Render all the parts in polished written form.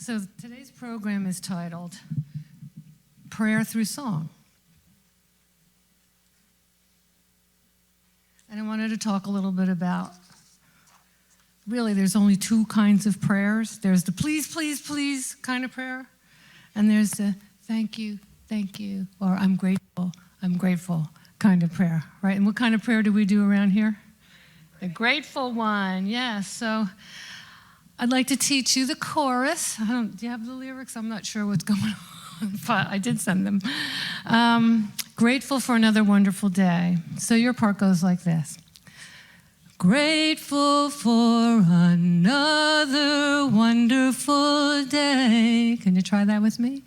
So today's program is titled Prayer Through Song. And I wanted to talk a little bit about, really there's only two kinds of prayers. There's the please, please, please kind of prayer, and there's the thank you, or I'm grateful kind of prayer, right? And what kind of prayer do we do around here? The grateful one, yes. So I'd like to teach you the chorus. Do you have the lyrics? I'm not sure what's going on, but I did send them. Grateful for another wonderful day. So your part goes like this. Grateful for another wonderful day. Can you try that with me?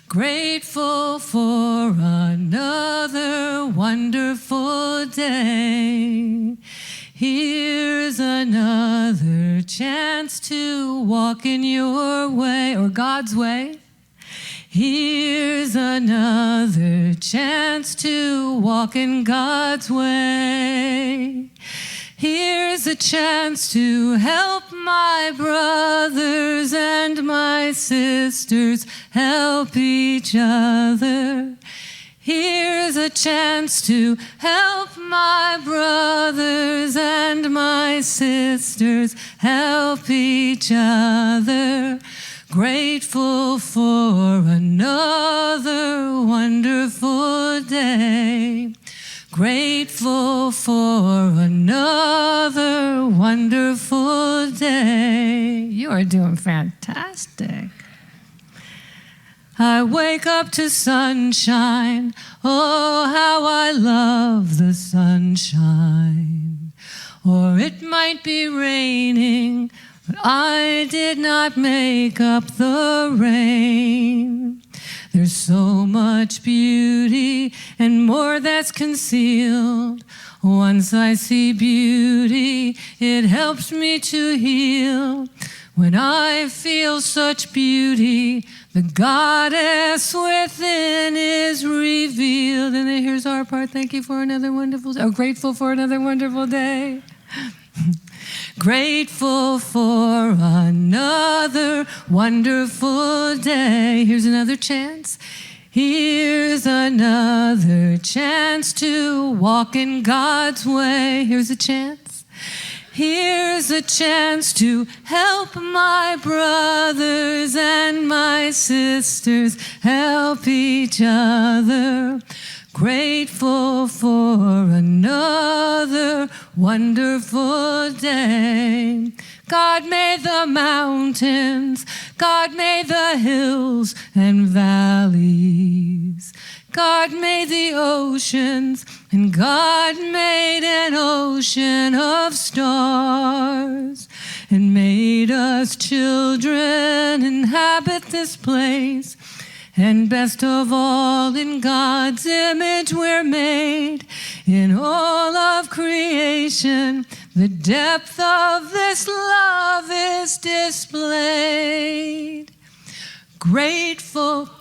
Grateful for another wonderful day. Here's another chance to walk in your way, or God's way. Here's another chance to walk in God's way. Here's a chance to help my brothers and my sisters help each other. Here's a chance to help my brothers and my sisters help each other. Grateful for another wonderful day. Grateful for another wonderful day. You are doing fantastic. I wake up to sunshine. Oh, how I love the sunshine. Or it might be raining, but I did not make up the rain. There's so much beauty and more that's concealed. Once I see beauty, it helps me to heal. When I feel such beauty, the goddess within is revealed. And then here's our part. Thank you for another wonderful day. Oh, grateful for another wonderful day. Grateful for another wonderful day. Here's another chance. Here's another chance to walk in God's way. Here's a chance. Here's a chance to help my brothers and my sisters help each other. Grateful for another wonderful day. God made the mountains, God made the hills and valleys. God made the oceans, and God made an ocean of stars, and made us children inhabit this place. And best of all, in God's image we're made. In all of creation, the depth of this love is displayed. Grateful for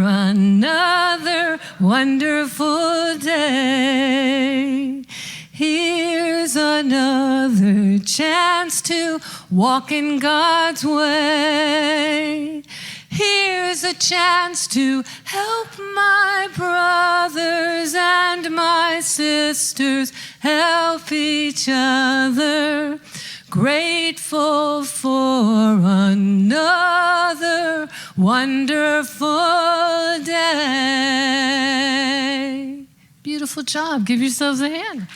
another wonderful day. Here's another chance to walk in God's way. Here's a chance to help my brothers and my sisters help each other. Grateful for another wonderful day. Beautiful job. Give yourselves a hand.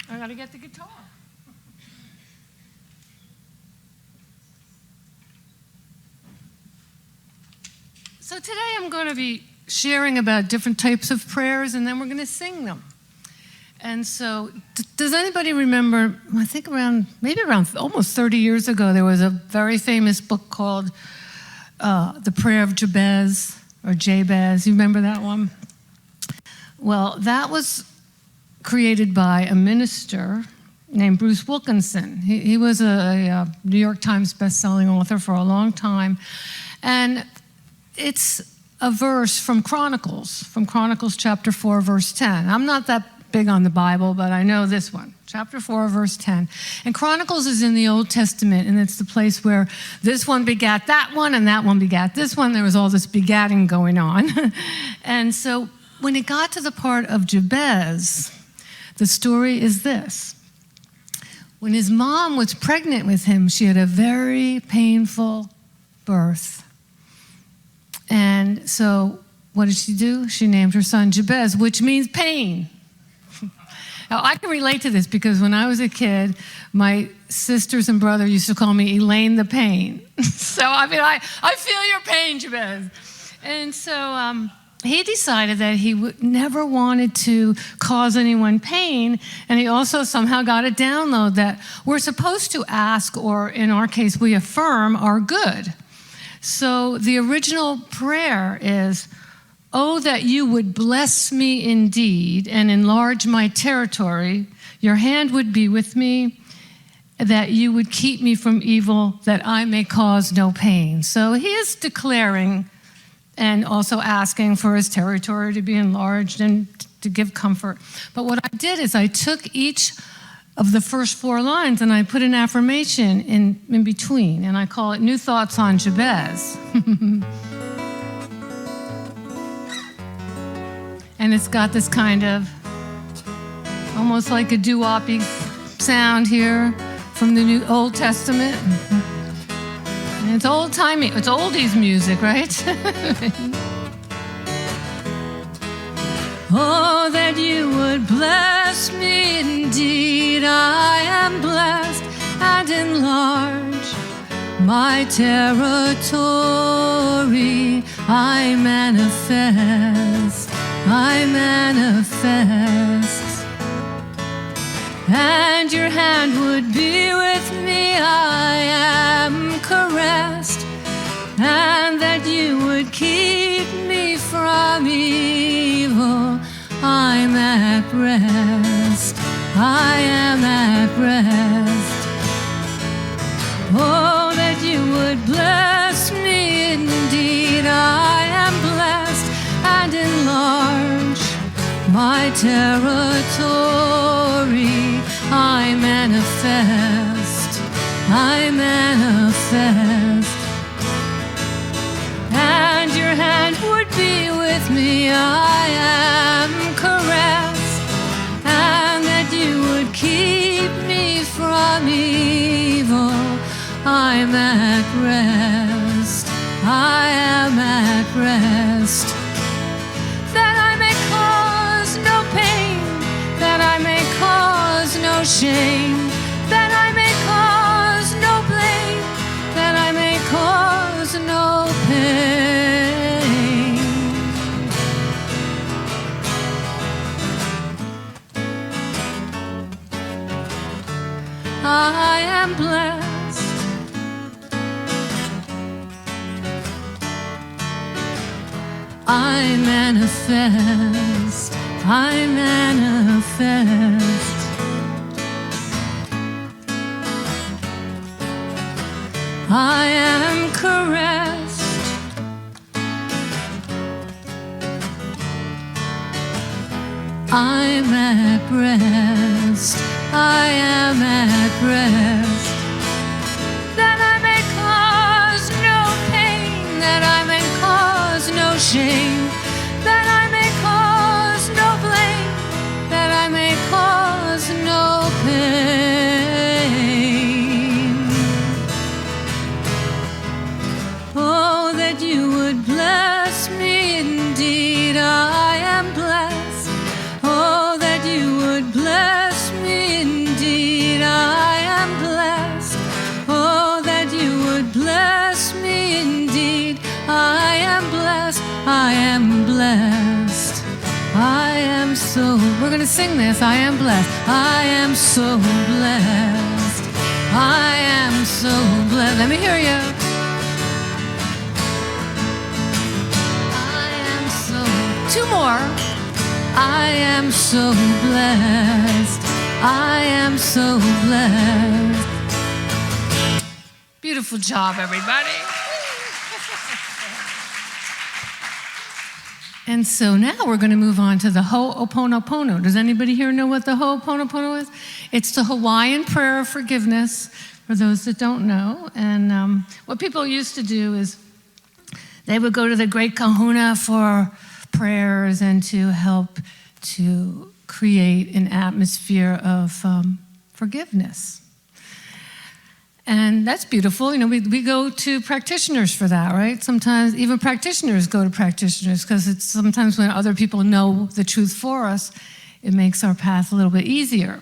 I gotta get the guitar. So today I'm going to be sharing about different types of prayers, and then we're going to sing them. And so, does anybody remember, I think maybe around almost 30 years ago, there was a very famous book called The Prayer of Jabez, or Jabez. You remember that one? Well, that was created by a minister named Bruce Wilkinson. He was a New York Times best-selling author for a long time. And it's a verse from Chronicles chapter 4, verse 10. I'm not that big on the Bible, but I know this one. Chapter 4, verse 10. And Chronicles is in the Old Testament, and it's the place where this one begat that one, and that one begat this one. There was all this begatting going on. And so when it got to the part of Jabez, the story is this. When his mom was pregnant with him, she had a very painful birth. And so what did she do? She named her son Jabez, which means pain. Now, I can relate to this because when I was a kid, my sisters and brother used to call me Elaine the Pain. So, I feel your pain, Jabez. And so he decided that he never wanted to cause anyone pain, and he also somehow got a download that we're supposed to ask, or in our case, we affirm our good. So the original prayer is, "Oh, that you would bless me indeed and enlarge my territory. Your hand would be with me, that you would keep me from evil, that I may cause no pain." So he is declaring and also asking for his territory to be enlarged and to give comfort. But what I did is I took each of the first 4 lines and I put an affirmation in between, and I call it New Thoughts on Jabez. And it's got this kind of almost like a doo-wop-y sound here from the Old Testament. And it's old-timey, it's oldies music, right? Oh, that you would bless me indeed. I am blessed, and enlarge my territory. I manifest. And your hand would be with me. I am caressed, and that you would keep me from evil. I'm at rest. I am at rest. Oh, that you would bless me indeed. I am blessed, and enlarge my territory. I manifest. And your hand would be with me. I am caressed, and that you would keep me from evil. I'm at rest. I am at rest. That I may cause no pain, that I may cause no shame, that I may cause no blame, that I may cause no pain. I am blessed. I manifest. I am caressed. I'm at rest. I am at rest. That I may cause no pain, that I may cause no shame, that I may cause no blame, that I may cause no pain. Oh, that you would bless me indeed. I am blessed. Oh, that you would bless me indeed. I am blessed. Oh, that you would bless me indeed. I am blessed. I am blessed. I am so. We're going to sing this. I am blessed. I am so blessed. I am so blessed. Let me hear you. I am so. 2 more. I am so blessed. I am so blessed. Beautiful job, everybody. And so now we're going to move on to the Ho'oponopono. Does anybody here know what the Ho'oponopono is? It's the Hawaiian prayer of forgiveness, for those that don't know. And what people used to do is they would go to the great kahuna for prayers and to help to create an atmosphere of forgiveness. And that's beautiful. You know, we go to practitioners for that, right? Sometimes even practitioners go to practitioners because it's sometimes when other people know the truth for us, it makes our path a little bit easier.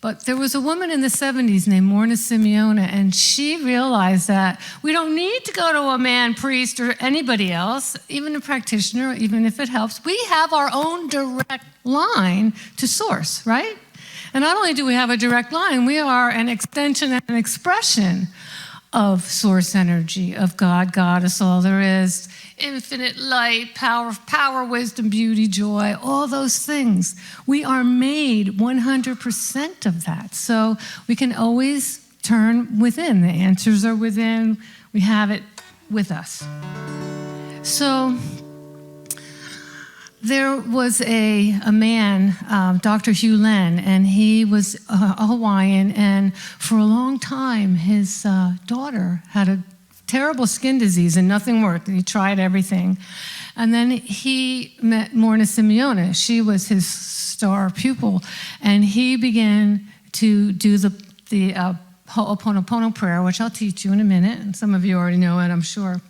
But there was a woman in the 70s named Morna Simeona, and she realized that we don't need to go to a man priest or anybody else, even a practitioner, even if it helps. We have our own direct line to source, right? And not only do we have a direct line, we are an extension and an expression of source energy, of God, Goddess, all there is, infinite light, power, wisdom, beauty, joy, all those things. We are made 100% of that. So we can always turn within. The answers are within. We have it with us. So there was a man, Dr. Hugh Len, and he was a Hawaiian, and for a long time, his daughter had a terrible skin disease and nothing worked, and he tried everything. And then he met Morna Simeona. She was his star pupil, and he began to do the Ho'oponopono prayer, which I'll teach you in a minute, and some of you already know it, I'm sure.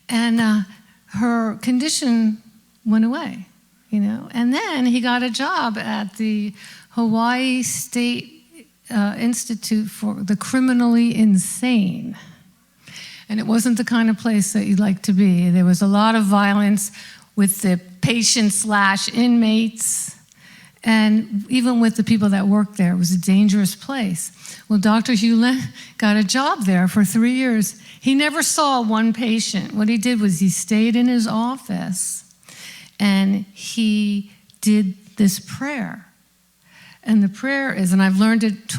And her condition went away, you know. And then he got a job at the Hawaii State Institute for the Criminally Insane. And it wasn't the kind of place that you'd like to be. There was a lot of violence with the patients/inmates, and even with the people that worked there. It was a dangerous place. Well, Dr. Hugh Len got a job there for 3 years. He never saw one patient. What he did was he stayed in his office and he did this prayer. And the prayer is, and I've learned it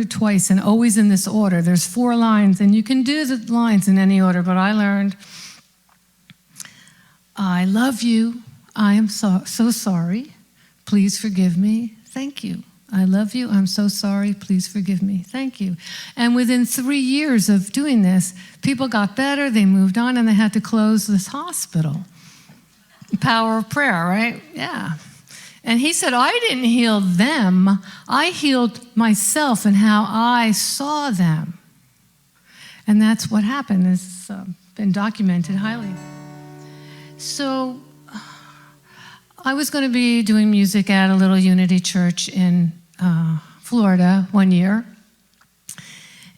twice, and always in this order. There's 4 lines, and you can do the lines in any order, but I learned, I love you, I am so sorry, please forgive me, thank you. I love you, I'm so sorry, please forgive me, thank you. And within 3 years of doing this, people got better, they moved on, and they had to close this hospital. Power of prayer, right? Yeah. And he said, I didn't heal them. I healed myself and how I saw them. And that's what happened. It's been documented highly. So I was going to be doing music at a little Unity church in Florida one year.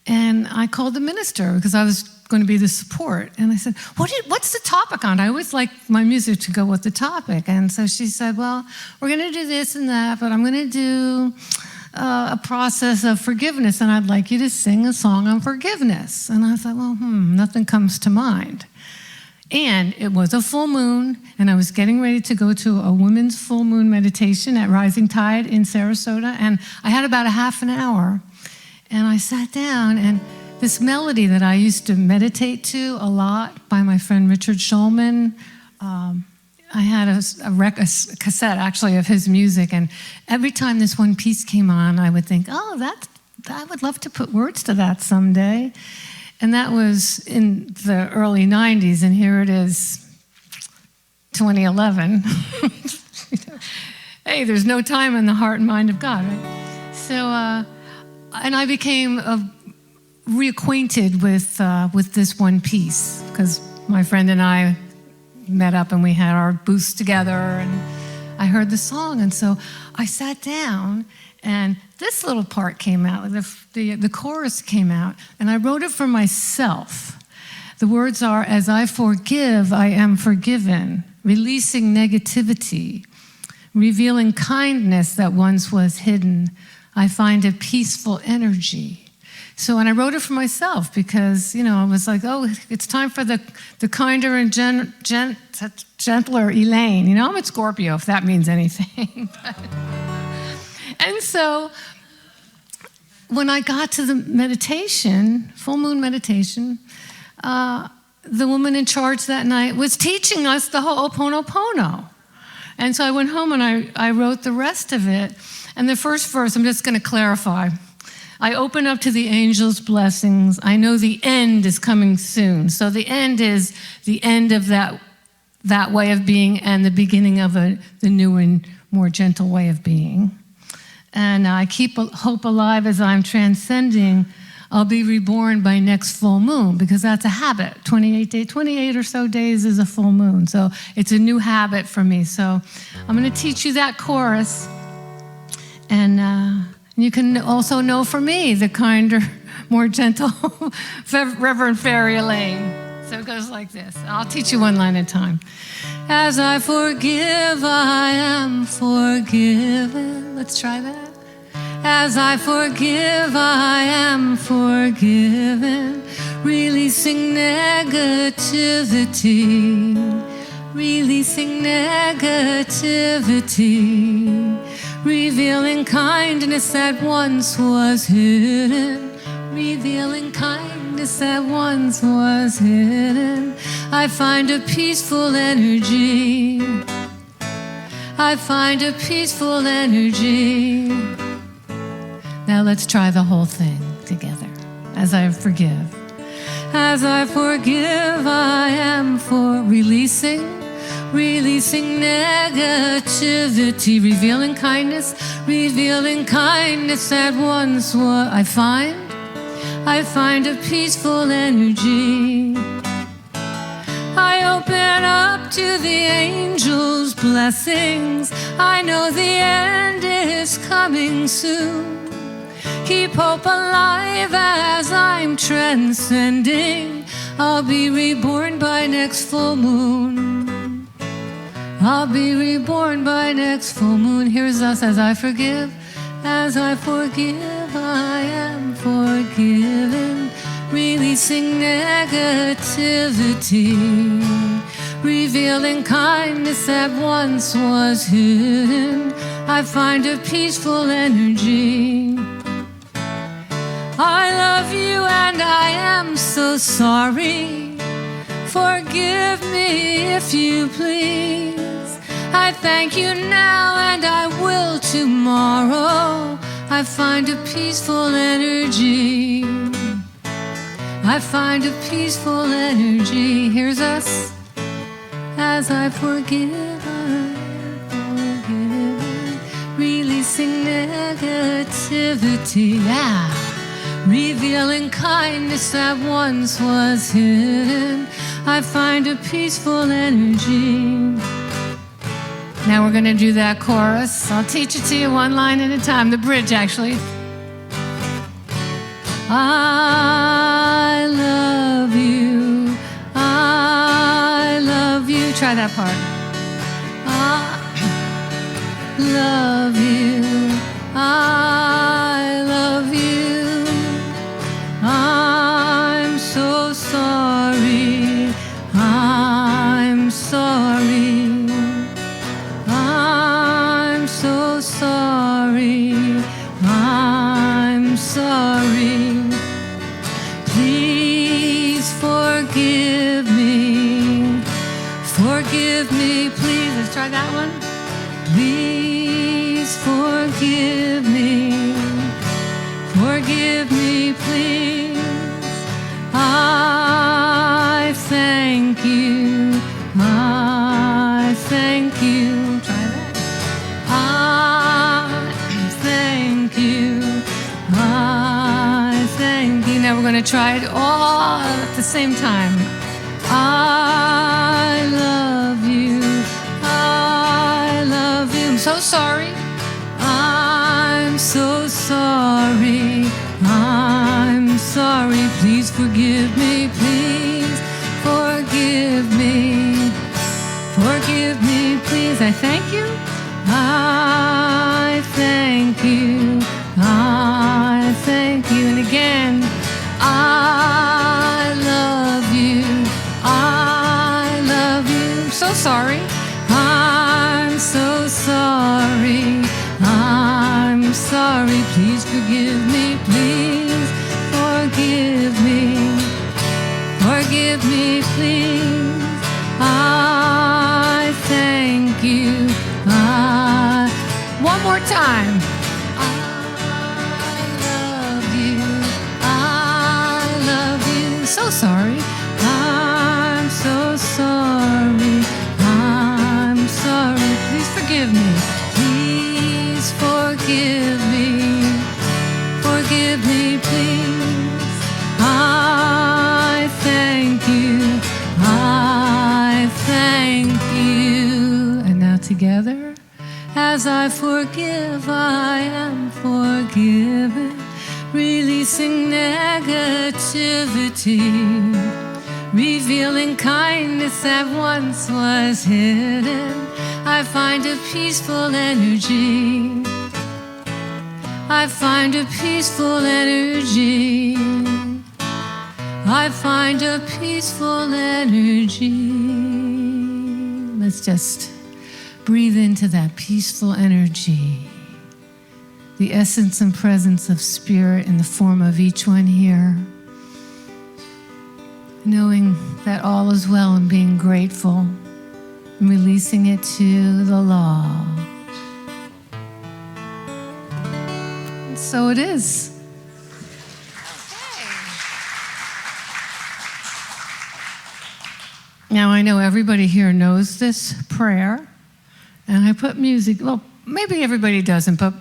And I called the minister because I was going to be the support. And I said, what's the topic on? I always like my music to go with the topic. And so she said, well, we're going to do this and that, but I'm going to do a process of forgiveness, and I'd like you to sing a song on forgiveness. And I thought, well, nothing comes to mind. And it was a full moon, and I was getting ready to go to a women's full moon meditation at Rising Tide in Sarasota, and I had about a half an hour. And I sat down, and this melody that I used to meditate to a lot by my friend Richard Shulman, I had a cassette actually of his music, and every time this one piece came on, I would think, oh, I would love to put words to that someday. And that was in the early 90s, and here it is, 2011. Hey, there's no time in the heart and mind of God, right? So, and I became reacquainted with this one piece, because my friend and I met up and we had our booths together, and I heard the song, and so I sat down, and this little part came out, the chorus came out, and I wrote it for myself. The words are, as I forgive, I am forgiven, releasing negativity, revealing kindness that once was hidden, I find a peaceful energy. So, and I wrote it for myself because, I was like, oh, it's time for the kinder and gentler Elaine. I'm a Scorpio, if that means anything. And so when I got to the meditation, full moon meditation, the woman in charge that night was teaching us the Ho'oponopono. And so I went home and I wrote the rest of it. And the first verse, I'm just going to clarify. I open up to the angels' blessings. I know the end is coming soon. So the end is the end of that way of being and the beginning of the new and more gentle way of being. And I keep hope alive as I'm transcending. I'll be reborn by next full moon, because that's a habit. 28 or so days is a full moon. So it's a new habit for me. So I'm going to teach you that chorus. And you can also know for me the kinder, more gentle Reverend Fairy Elaine. So it goes like this. I'll teach you one line at a time. As I forgive, I am forgiven. Let's try that. As I forgive, I am forgiven. Releasing negativity. Releasing negativity. Revealing kindness that once was hidden. Revealing kindness that once was hidden. I find a peaceful energy. I find a peaceful energy. Now let's try the whole thing together. As I forgive. As I forgive, I am for releasing. Releasing negativity. Revealing kindness that once was. I find a peaceful energy. I open up to the angels' blessings. I know the end is coming soon. Keep hope alive as I'm transcending. I'll be reborn by next full moon. I'll be reborn by next full moon. Here's us. As I forgive, I am forgiven. Releasing negativity. Revealing kindness that once was hidden. I find a peaceful energy. I love you and I am so sorry. Forgive me if you please. I thank you now and I will tomorrow. I find a peaceful energy. I find a peaceful energy. Here's us. As I forgive, I am forgiven. Releasing negativity. Yeah. Revealing kindness that once was hidden. I find a peaceful energy. Now we're going to do that chorus. I'll teach it to you one line at a time. The bridge, actually. I love you. I love you. Try that part. I love you. I love you. I'm so sorry. I'm sorry. I'm so sorry. I'm sorry. Please forgive me. Forgive me, please. Let's try that one. Please forgive me. Forgive me, please. I thank you. I thank you. Try that. I thank you. I thank you. Now we're going to try it all at the same time. I love you. I love you. I'm so sorry. I'm so sorry. I'm sorry. Please forgive me. Please forgive me. Forgive me, please. I thank you. I thank you. I thank you. And again, I love you. I love you. I'm so sorry. I'm so sorry. I'm sorry. Please forgive me. Please forgive me. Forgive forgive me, please. I thank you. One more time. I love you. I love you. So sorry. I'm so sorry. I'm sorry. Please forgive me. Please forgive me. Forgive me, please. I thank you. I thank you. And now together. As I forgive, I am forgiven. Releasing negativity. Revealing kindness that once was hidden. I find a peaceful energy. I find a peaceful energy. I find a peaceful energy. Let's just breathe into that peaceful energy. The essence and presence of spirit in the form of each one here. Knowing that all is well and being grateful. And releasing it to the law. And so it is. Now I know everybody here knows this prayer. And I put music, well, maybe everybody doesn't, but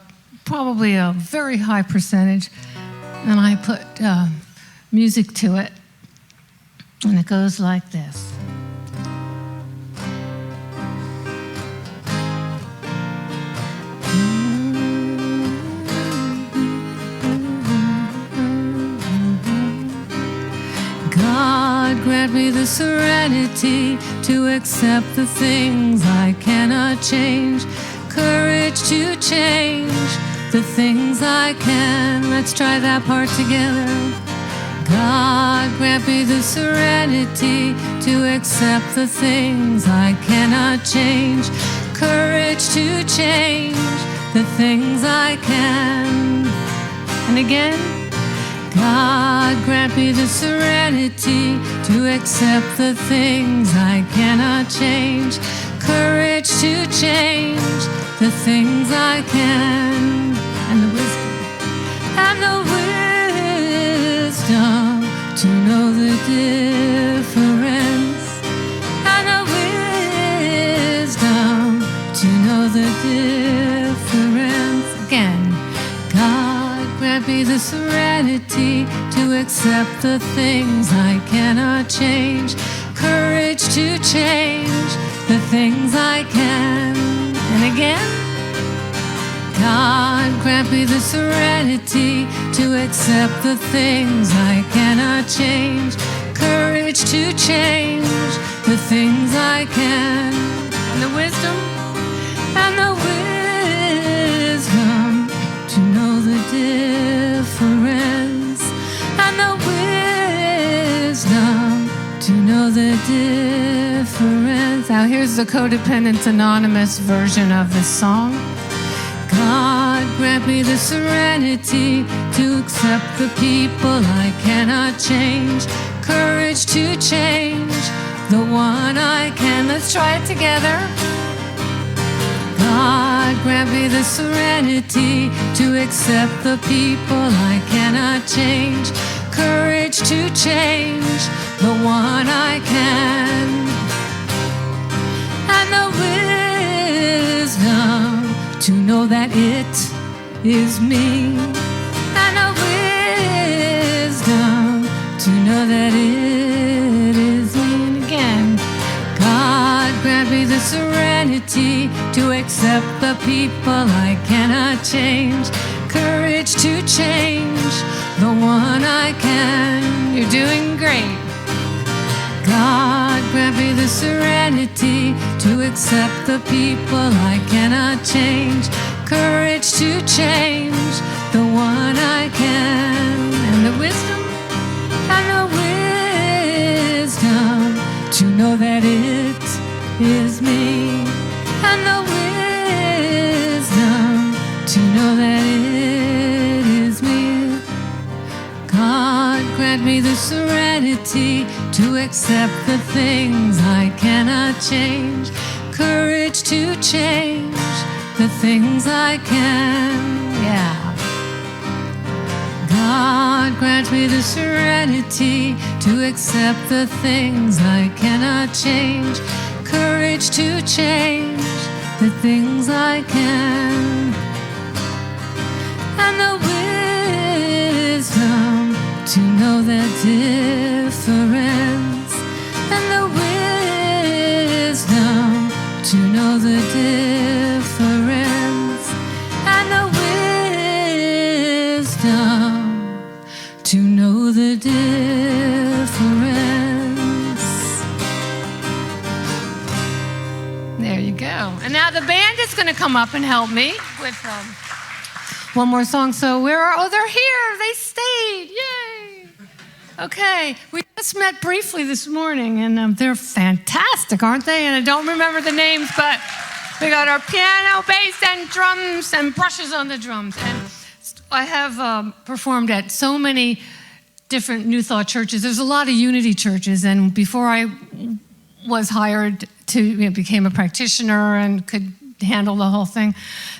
probably a very high percentage. And I put music to it. And it goes like this. God grant me the serenity to accept the things I cannot change. Courage to change the things I can. Let's try that part together. God grant me the serenity to accept the things I cannot change. Courage to change the things I can. And again. God grant me the serenity to accept the things I cannot change. Courage to change the things I can. And the wisdom. And the wisdom to know the difference. And the wisdom to know the difference. Again. God grant me the serenity to accept the things I cannot change. Courage to change the things I can. And again. God grant me the serenity to accept the things I cannot change. Courage to change the things I can. And the wisdom. And the wisdom to know the difference. And the wisdom to know the difference. Now here's the Codependent Anonymous version of this song. God grant me the serenity to accept the people I cannot change. Courage to change the one I can. Let's try it together. God grant me the serenity to accept the people I cannot change. Courage to change the one I can. And the wisdom to know that it is me. And the wisdom to know that it is me. And again, God grant me the serenity to accept the people I cannot change. Courage to change the one I can. You're doing great. God grant me the serenity to accept the people I cannot change. Courage to change the one I can. And the wisdom. And the wisdom to know that it is me. And the wisdom to know that it is me. God grant me the serenity to accept the things I cannot change, courage to change the things I can. Yeah. God, grant me the serenity to accept the things I cannot change, courage to change the things I can, and the wisdom to know the difference, and the wisdom to know the difference, and the wisdom to know the difference. There you go. And now the band is going to come up and help me with one more song. So where are, oh, they're here. They stayed. Yay. Okay. We just met briefly this morning, and they're fantastic, aren't they? And I don't remember the names, but we got our piano, bass, and drums, and brushes on the drums. And I have performed at so many different New Thought churches. There's a lot of unity churches, and before I was hired to, became a practitioner and could handle the whole thing,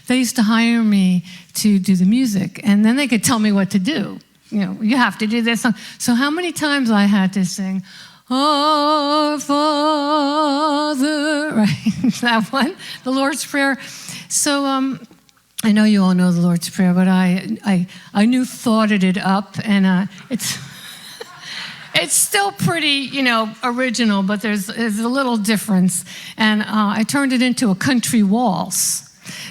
they used to hire me to do the music, and then they could tell me what to do. You have to do this song. So how many times I had to sing, Our Father, right? That one, the Lord's Prayer. So I know you all know the Lord's Prayer, but I thoughted it up, and it's it's still pretty, original, but there's a little difference. And I turned it into a country waltz.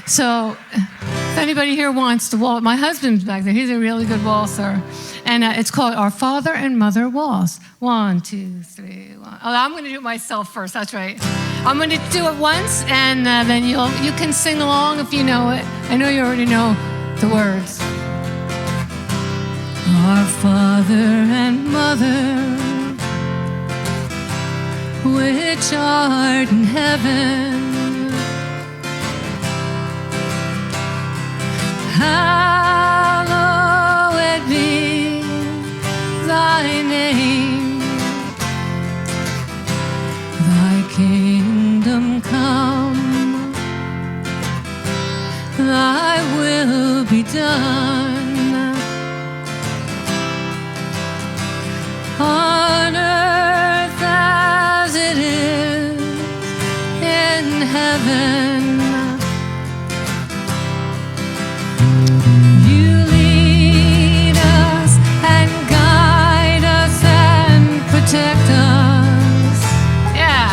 So if anybody here wants to waltz, my husband's back there. He's a really good waltzer. And it's called Our Father and Mother Waltz. 1, 2, 3, 1. Oh, I'm going to do it myself first. That's right. I'm going to do it once, and then you can sing along if you know it. I know you already know the words. Our Father and Mother, which art in heaven, hallowed be thy name. Thy kingdom come, thy will be done, on earth as it is in heaven. You lead us and guide us and protect us. Yeah.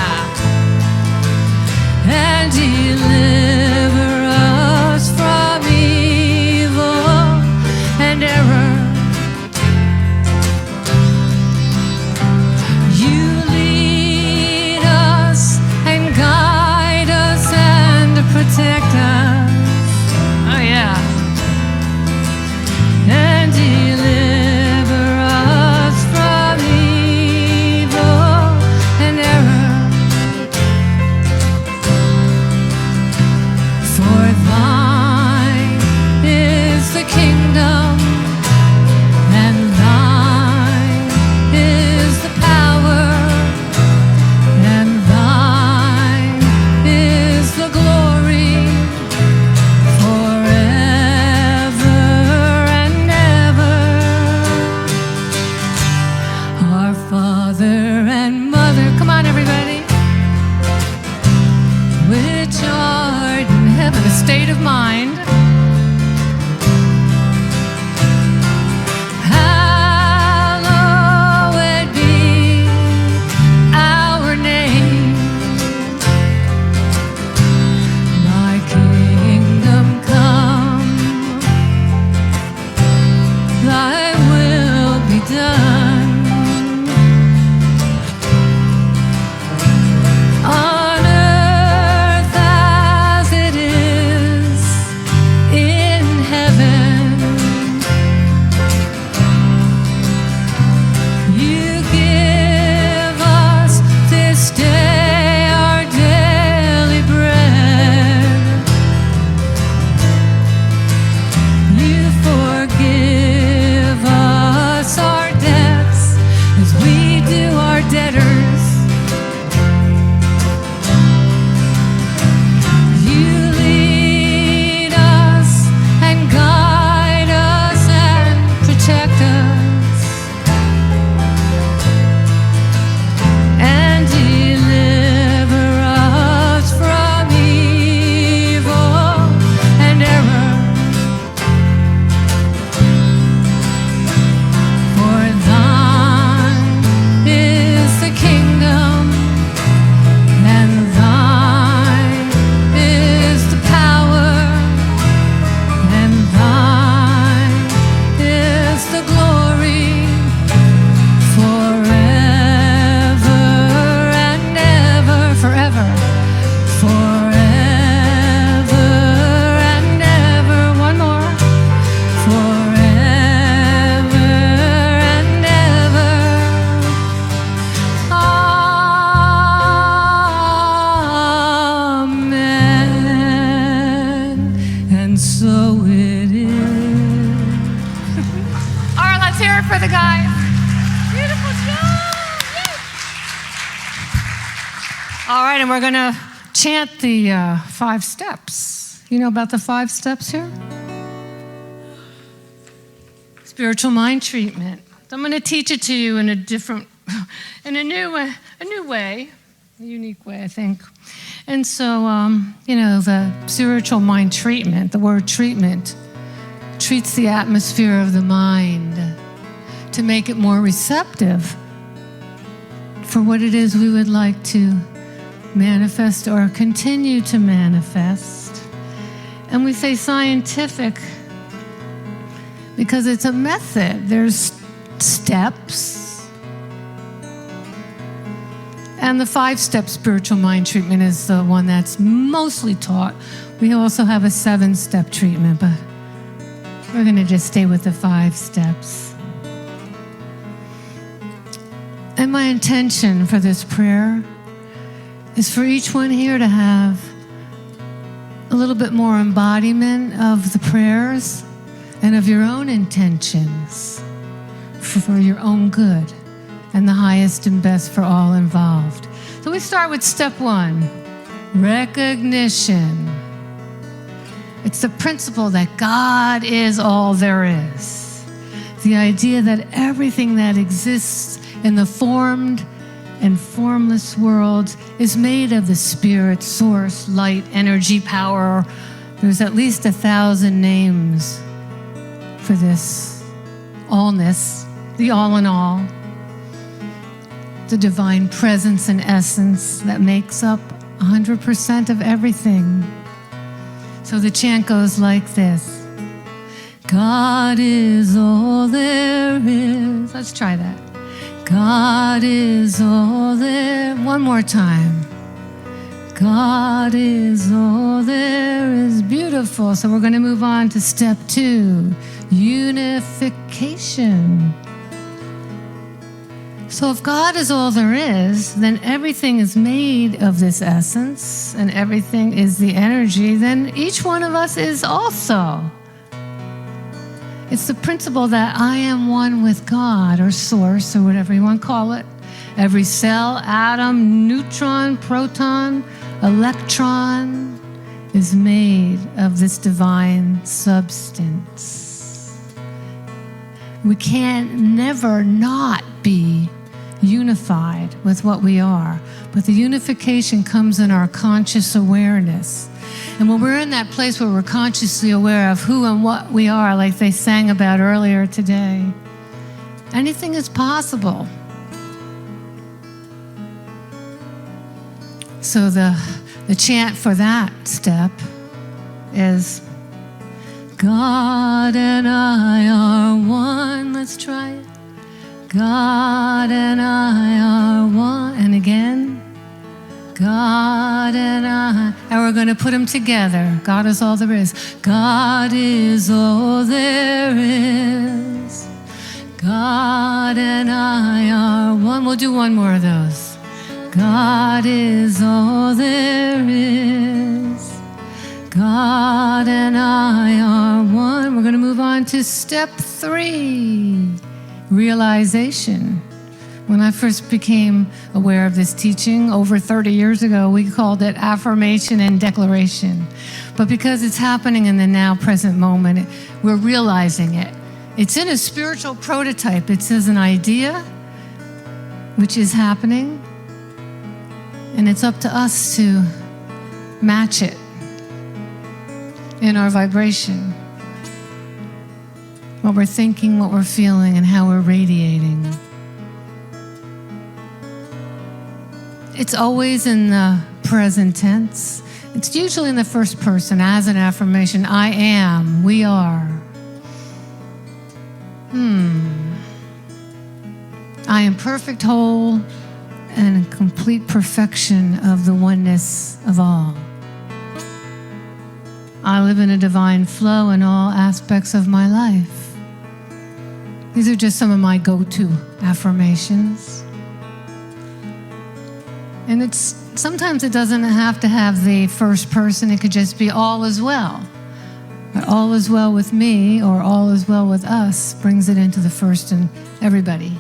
And deliver us from evil. All right, and we're going to chant the 5 steps. You know about the 5 steps here? Spiritual mind treatment. So I'm going to teach it to you in a new way, a unique way, I think. And so, the spiritual mind treatment, the word treatment, treats the atmosphere of the mind to make it more receptive for what it is we would like to manifest or continue to manifest. And we say scientific because it's a method. There's steps. And the 5-step spiritual mind treatment is the one that's mostly taught. We also have a 7-step treatment, but we're going to just stay with the 5 steps. And my intention for this prayer is for each one here to have a little bit more embodiment of the prayers and of your own intentions for your own good and the highest and best for all involved. So we start with step 1, recognition. It's the principle that God is all there is. The idea that everything that exists in the formed and formless world is made of the spirit, source, light, energy, power. There's at least 1,000 names for this allness, the all in all. The divine presence and essence that makes up 100% of everything. So the chant goes like this. God is all there is. Let's try that. God is all there. One more time. God is all there is. Beautiful. So we're going to move on to step 2, unification. So if God is all there is, then everything is made of this essence, and everything is the energy, then each one of us is also. It's the principle that I am one with God, or source, or whatever you want to call it. Every cell, atom, neutron, proton, electron is made of this divine substance. We can never not be unified with what we are. But the unification comes in our conscious awareness. And when we're in that place where we're consciously aware of who and what we are, like they sang about earlier today, anything is possible. So the chant for that step is, God and I are one. Let's try it. God and I are one. And again, God and I. And we're going to put them together. God is all there is. God is all there is. God and I are one. We'll do one more of those. God is all there is. God and I are one. We're going to move on to step 3. Realization. When I first became aware of this teaching over 30 years ago, we called it affirmation and declaration. But because it's happening in the now present moment, we're realizing it. It's in a spiritual prototype. It says an idea, which is happening, and it's up to us to match it in our vibration. What we're thinking, what we're feeling, and how we're radiating. It's always in the present tense. It's usually in the first person as an affirmation. I am, we are. I am perfect, whole, and complete perfection of the oneness of all. I live in a divine flow in all aspects of my life. These are just some of my go-to affirmations. And sometimes it doesn't have to have the first person. It could just be all is well. Or all is well with me, or all is well with us, brings it into the first and everybody.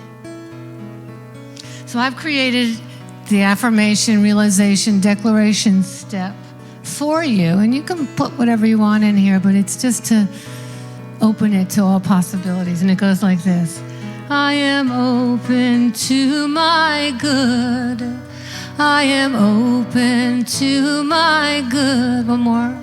So I've created the affirmation, realization, declaration step for you. And you can put whatever you want in here, but it's just to open it to all possibilities. And it goes like this. I am open to my good. I am open to my good. One more.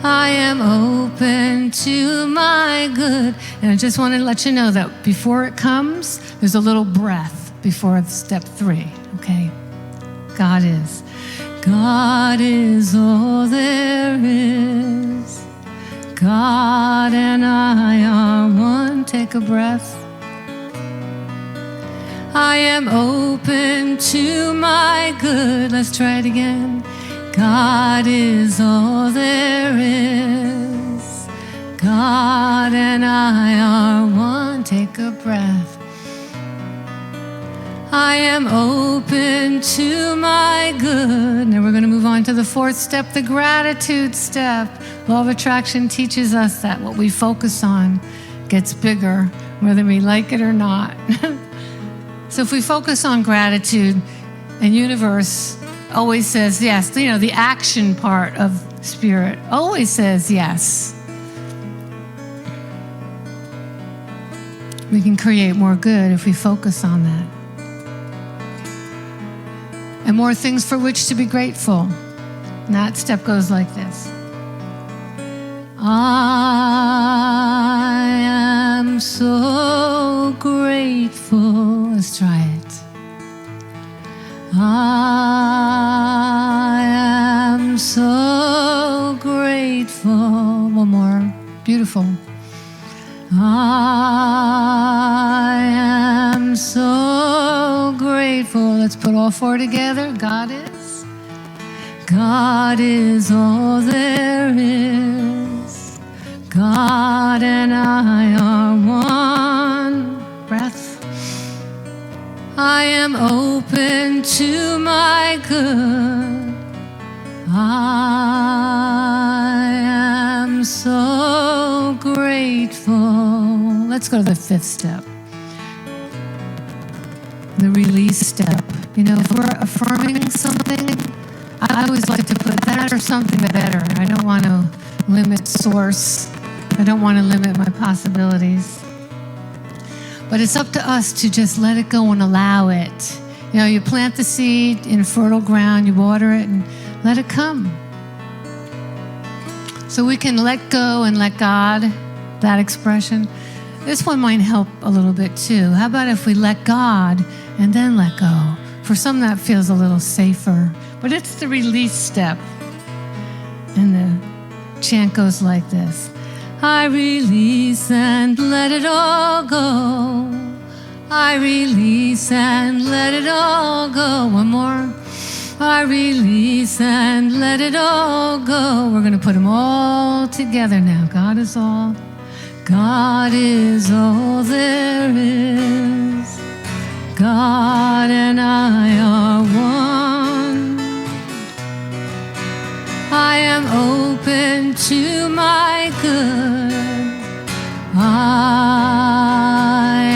I am open to my good. And I just wanted to let you know that before it comes, there's a little breath before step 3, okay? God is. God is all there is. God and I are one. Take a breath. I am open to my good. Let's try it again. God is all there is. God and I are one. Take a breath. I am open to my good. Now we're going to move on to the 4th step, the gratitude step. Law of attraction teaches us that what we focus on gets bigger, whether we like it or not. So if we focus on gratitude, and universe always says yes. You know, the action part of spirit always says yes. We can create more good if we focus on that. And more things for which to be grateful. And that step goes like this. I am so grateful. Let's try it. I am so grateful. One more. Beautiful. I am so grateful. Let's put all 4 together. God is. God is all there is. God and I are one. Breath. I am open to my good. I am so grateful. Let's go to the 5th step. The release step. You know, if we're affirming something, I always like to put that or something better. I don't want to limit source. I don't want to limit my possibilities. But it's up to us to just let it go and allow it. You know, you plant the seed in fertile ground, you water it, and let it come. So we can let go and let God, that expression. This one might help a little bit too. How about if we let God and then let go? For some, that feels a little safer. But it's the release step. And the chant goes like this. I release and let it all go. I release and let it all go. One more. I release and let it all go. We're going to put them all together now. God is all. God is all there is. God and I are one. I am open to my good. I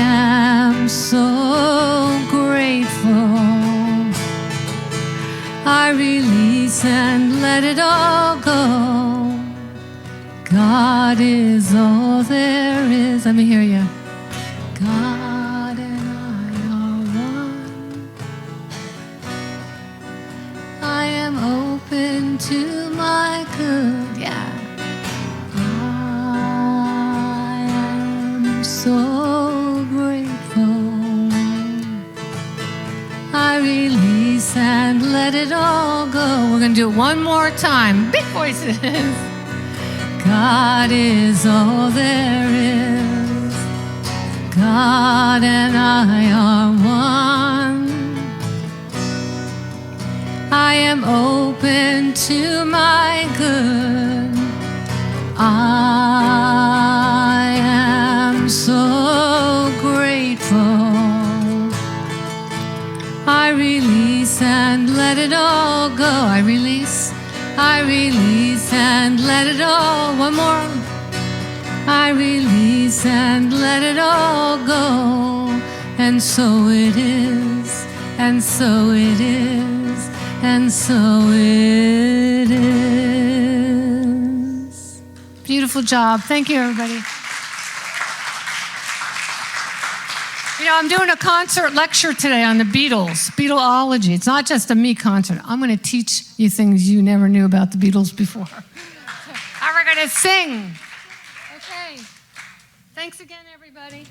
am so grateful. I release and let it all go. God is all there is. Let me hear you. God and I are one. I am open to my good. Yeah. I am so grateful. I release and let it all go. We're going to do it one more time. Big voices. God is all there is. God and I are one. I am open to my good. I am so grateful. I release and let it all go. I release and let it all. One more. I release and let it all go. And so it is, and so it is, and so it is. Beautiful job. Thank you, everybody. You know, I'm doing a concert lecture today on the Beatles, Beatleology. It's not just a me concert. I'm going to teach you things you never knew about the Beatles before. And we're going to sing. Okay. Thanks again, everybody.